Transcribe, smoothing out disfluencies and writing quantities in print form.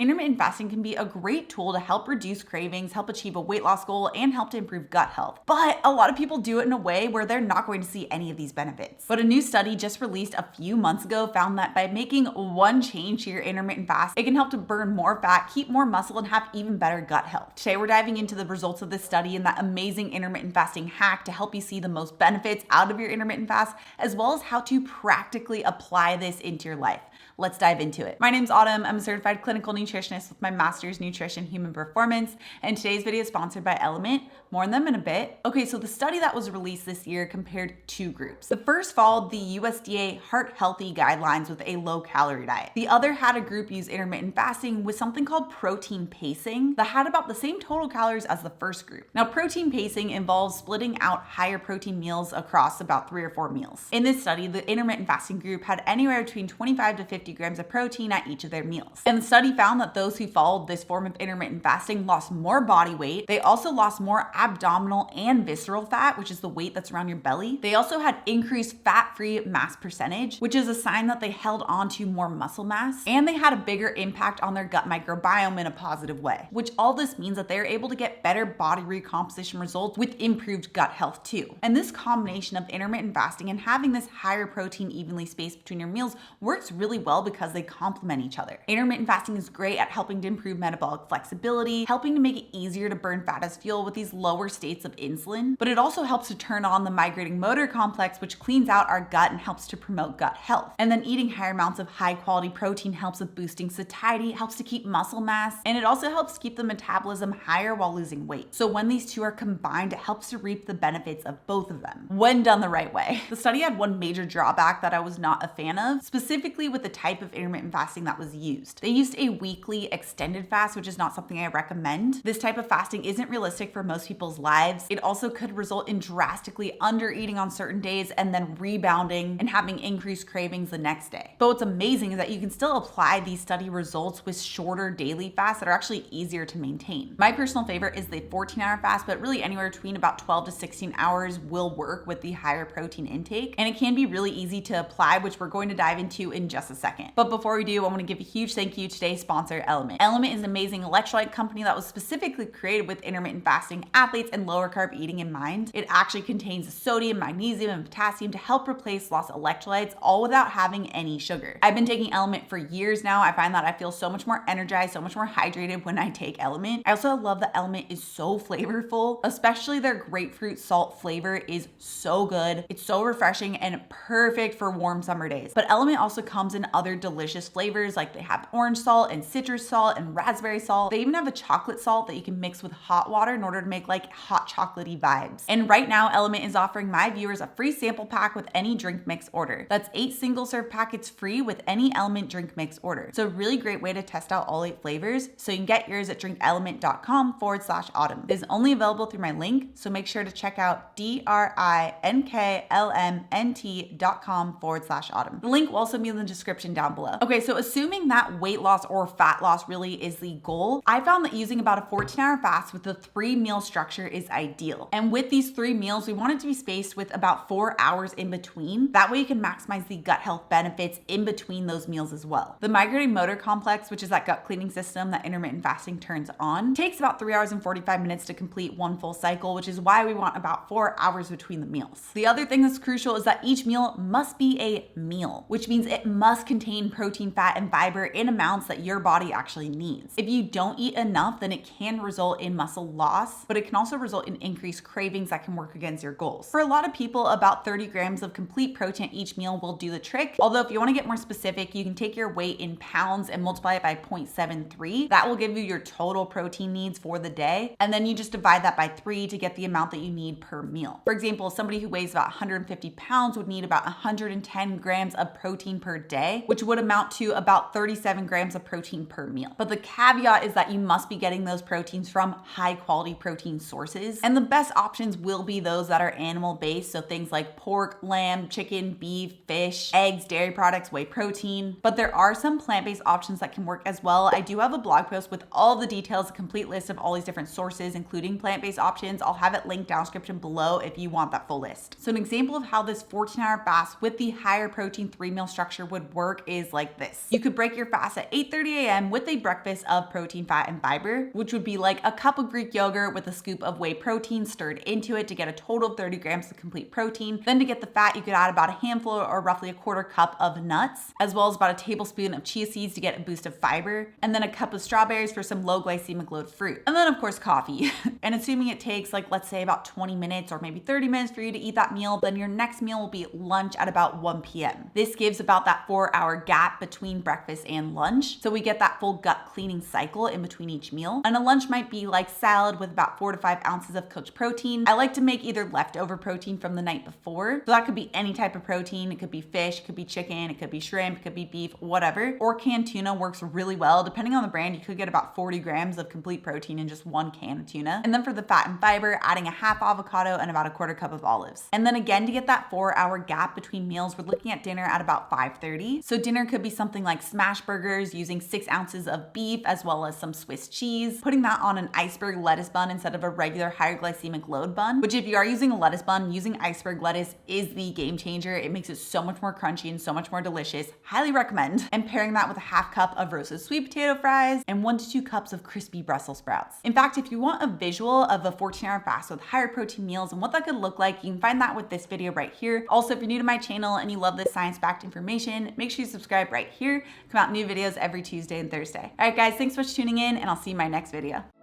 Intermittent fasting can be a great tool to help reduce cravings, help achieve a weight loss goal, and help to improve gut health. But a lot of people do it in a way where they're not going to see any of these benefits. But a new study just released a few months ago found that by making one change to your intermittent fast, it can help to burn more fat, keep more muscle, and have even better gut health. Today, we're diving into the results of this study and that amazing intermittent fasting hack to help you see the most benefits out of your intermittent fast, as well as how to practically apply this into your life. Let's dive into it. My name's Autumn. I'm a certified clinical nutritionist with my master's nutrition human performance, and today's video is sponsored by Element. More on them in a bit. Okay, so the study that was released this year compared two groups. The first followed the USDA heart healthy guidelines with a low calorie diet. The other had a group use intermittent fasting with something called protein pacing that had about the same total calories as the first group. Now, protein pacing involves splitting out higher protein meals across about 3 or 4 meals. In this study, the intermittent fasting group had anywhere between 25 to 50 grams of protein at each of their meals. And the study found that those who followed this form of intermittent fasting lost more body weight. They also lost more abdominal and visceral fat, which is the weight that's around your belly. They also had increased fat-free mass percentage, which is a sign that they held on to more muscle mass. And they had a bigger impact on their gut microbiome in a positive way, which all this means that they're able to get better body recomposition results with improved gut health too. And this combination of intermittent fasting and having this higher protein evenly spaced between your meals works really well because they complement each other. Intermittent fasting is great at helping to improve metabolic flexibility, helping to make it easier to burn fat as fuel with these lower states of insulin, but it also helps to turn on the migrating motor complex, which cleans out our gut and helps to promote gut health. And then eating higher amounts of high quality protein helps with boosting satiety, helps to keep muscle mass, and it also helps keep the metabolism higher while losing weight. So when these two are combined, it helps to reap the benefits of both of them when done the right way. The study had one major drawback that I was not a fan of, specifically with the type of intermittent fasting that was used. They used a weekly extended fast, which is not something I recommend. This type of fasting isn't realistic for most people's lives. It also could result in drastically under eating on certain days and then rebounding and having increased cravings the next day. But what's amazing is that you can still apply these study results with shorter daily fasts that are actually easier to maintain. My personal favorite is the 14-hour fast, but really anywhere between about 12 to 16 hours will work with the higher protein intake. And it can be really easy to apply, which we're going to dive into in just a second. But before we do, I want to give a huge thank you to today's sponsor, Element. Element is an amazing electrolyte company that was specifically created with intermittent fasting, athletes, and lower carb eating in mind. It actually contains sodium, magnesium, and potassium to help replace lost electrolytes, all without having any sugar. I've been taking Element for years now. I find that I feel so much more energized, so much more hydrated when I take Element. I also love that Element is so flavorful, especially their grapefruit salt flavor is so good. It's so refreshing and perfect for warm summer days. But Element also comes in other delicious flavors, like they have orange salt and citrus salt and raspberry salt. They even have a chocolate salt that you can mix with hot water in order to make like hot chocolatey vibes. And right now, Element is offering my viewers a free sample pack with any drink mix order. That's 8 single serve packets free with any Element drink mix order. It's a really great way to test out all 8 flavors. So you can get yours at drinkelement.com/autumn. It is only available through my link, so make sure to check out drinklmnt.com/autumn. The link will also be in the description down below. Okay, so assuming that weight loss or fat loss really is the goal, I found that using about a 14-hour fast with the 3-meal structure is ideal. And with these 3 meals, we want it to be spaced with about 4 hours in between. That way you can maximize the gut health benefits in between those meals as well. The migrating motor complex, which is that gut cleaning system that intermittent fasting turns on, takes about 3 hours and 45 minutes to complete one full cycle, which is why we want about 4 hours between the meals. The other thing that's crucial is that each meal must be a meal, which means it must contain protein, fat, and fiber in amounts that your body actually needs. If you don't eat enough, then it can result in muscle loss, but it can also result in increased cravings that can work against your goals. For a lot of people, about 30 grams of complete protein at each meal will do the trick. Although if you want to get more specific, you can take your weight in pounds and multiply it by 0.73. That will give you your total protein needs for the day. And then you just divide that by 3 to get the amount that you need per meal. For example, somebody who weighs about 150 pounds would need about 110 grams of protein per day, which would amount to about 37 grams of protein per meal. But the caveat is that you must be getting those proteins from high quality protein sources. And the best options will be those that are animal based. So things like pork, lamb, chicken, beef, fish, eggs, dairy products, whey protein. But there are some plant-based options that can work as well. I do have a blog post with all the details, a complete list of all these different sources, including plant-based options. I'll have it linked down in the description below if you want that full list. So an example of how this 14-hour fast with the higher protein 3-meal structure would work work is like this. You could break your fast at 8:30 a.m. with a breakfast of protein, fat, and fiber, which would be like a cup of Greek yogurt with a scoop of whey protein stirred into it to get a total of 30 grams of complete protein. Then to get the fat, you could add about a handful or roughly a quarter cup of nuts, as well as about a tablespoon of chia seeds to get a boost of fiber, and then a cup of strawberries for some low glycemic load fruit. And then of course coffee. And assuming it takes like, let's say about 20 minutes or maybe 30 minutes for you to eat that meal, then your next meal will be lunch at about 1 p.m. This gives about that 4-hour gap between breakfast and lunch. So we get that full gut cleaning cycle in between each meal. And a lunch might be like salad with about 4 to 5 ounces of cooked protein. I like to make either leftover protein from the night before. So that could be any type of protein. It could be fish, it could be chicken, it could be shrimp, it could be beef, whatever. Or canned tuna works really well. Depending on the brand, you could get about 40 grams of complete protein in just one can of tuna. And then for the fat and fiber, adding a half avocado and about a quarter cup of olives. And then again, to get that 4-hour gap between meals, we're looking at dinner at about 5:30. So dinner could be something like smash burgers using 6 ounces of beef as well as some Swiss cheese, putting that on an iceberg lettuce bun instead of a regular higher glycemic load bun, which if you are using a lettuce bun, using iceberg lettuce is the game changer. It makes it so much more crunchy and so much more delicious. Highly recommend. And pairing that with a half cup of roasted sweet potato fries and 1 to 2 cups of crispy Brussels sprouts. In fact, if you want a visual of a 14-hour fast with higher protein meals and what that could look like, you can find that with this video right here. Also, if you're new to my channel and you love this science-backed information, make sure you subscribe right here. Come out new videos every Tuesday and Thursday. All right, guys, thanks so much for tuning in, and I'll see you in my next video.